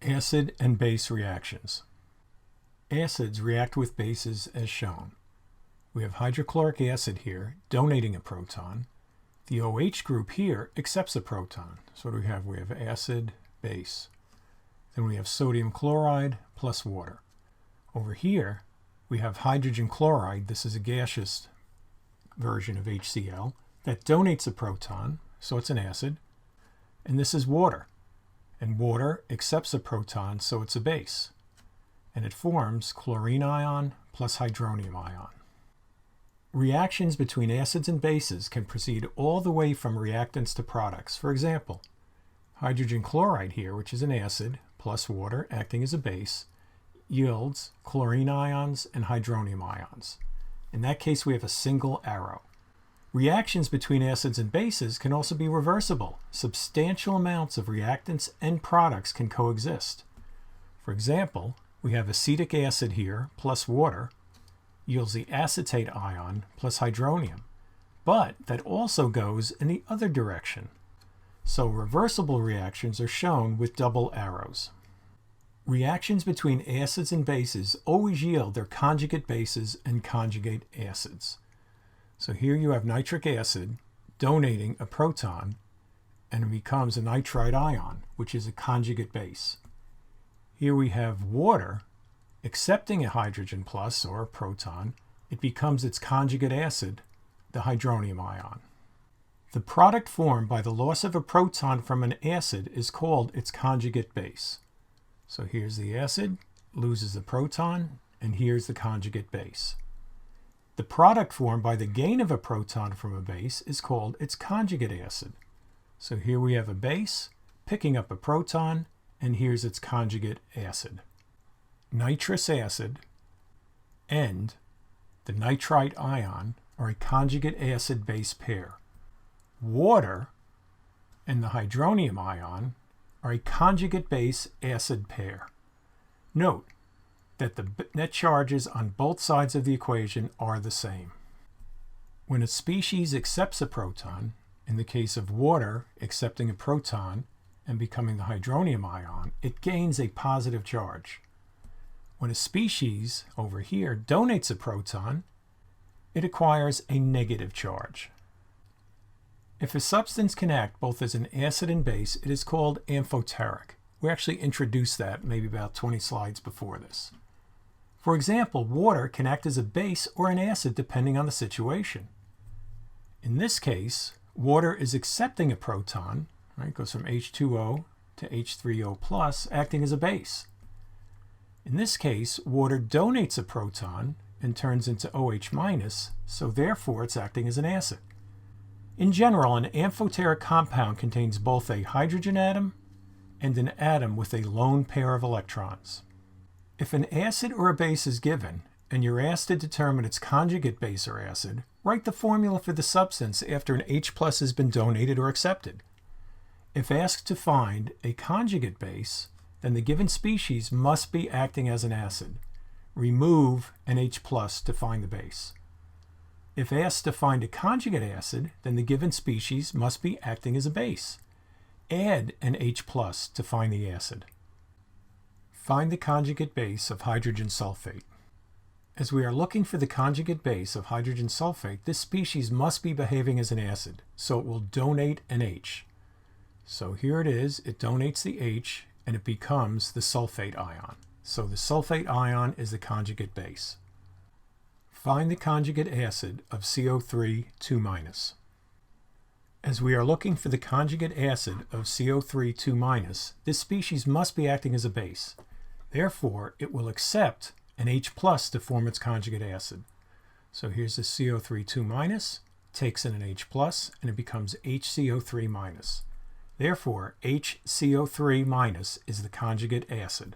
Acid and base reactions. Acids react with bases as shown. We have hydrochloric acid here donating a proton. The OH group here accepts a proton. So what do we have? We have acid, base. Then we have sodium chloride plus water. Over here, we have hydrogen chloride. This is a gaseous version of HCl that donates a proton, so it's an acid. And this is water. And water accepts a proton, so it's a base. And it forms chlorine ion plus hydronium ion. Reactions between acids and bases can proceed all the way from reactants to products. For example, hydrogen chloride here, which is an acid, plus water acting as a base, yields chlorine ions and hydronium ions. In that case, we have a single arrow. Reactions between acids and bases can also be reversible. Substantial amounts of reactants and products can coexist. For example, we have acetic acid here plus water yields the acetate ion plus hydronium, but that also goes in the other direction. So reversible reactions are shown with double arrows. Reactions between acids and bases always yield their conjugate bases and conjugate acids. So here you have nitric acid donating a proton, and it becomes a nitrite ion, which is a conjugate base. Here we have water accepting a hydrogen plus, or a proton. It becomes its conjugate acid, the hydronium ion. The product formed by the loss of a proton from an acid is called its conjugate base. So here's the acid, loses the proton, and here's the conjugate base. The product formed by the gain of a proton from a base is called its conjugate acid. So here we have a base picking up a proton, and here's its conjugate acid. Nitrous acid and the nitrite ion are a conjugate acid-base pair. Water and the hydronium ion are a conjugate base acid pair. Note that the net charges on both sides of the equation are the same. When a species accepts a proton, in the case of water accepting a proton and becoming the hydronium ion, it gains a positive charge. When a species, over here, donates a proton, it acquires a negative charge. If a substance can act both as an acid and base, it is called amphoteric. We actually introduced that maybe about 20 slides before this. For example, water can act as a base or an acid depending on the situation. In this case, water is accepting a proton, right? It goes from H2O to H3O plus, acting as a base. In this case, water donates a proton and turns into OH minus, so therefore it's acting as an acid. In general, an amphoteric compound contains both a hydrogen atom and an atom with a lone pair of electrons. If an acid or a base is given, and you're asked to determine its conjugate base or acid, write the formula for the substance after an H plus has been donated or accepted. If asked to find a conjugate base, then the given species must be acting as an acid. Remove an H plus to find the base. If asked to find a conjugate acid, then the given species must be acting as a base. Add an H plus to find the acid. Find the conjugate base of hydrogen sulfate. As we are looking for the conjugate base of hydrogen sulfate, this species must be behaving as an acid, so it will donate an H. So here it is, it donates the H, and it becomes the sulfate ion. So the sulfate ion is the conjugate base. Find the conjugate acid of CO3 2-. As we are looking for the conjugate acid of CO3 2-, this species must be acting as a base. Therefore, it will accept an H plus to form its conjugate acid. So here's the CO3 2-, takes in an H plus, and it becomes HCO3-. Therefore, HCO3- is the conjugate acid.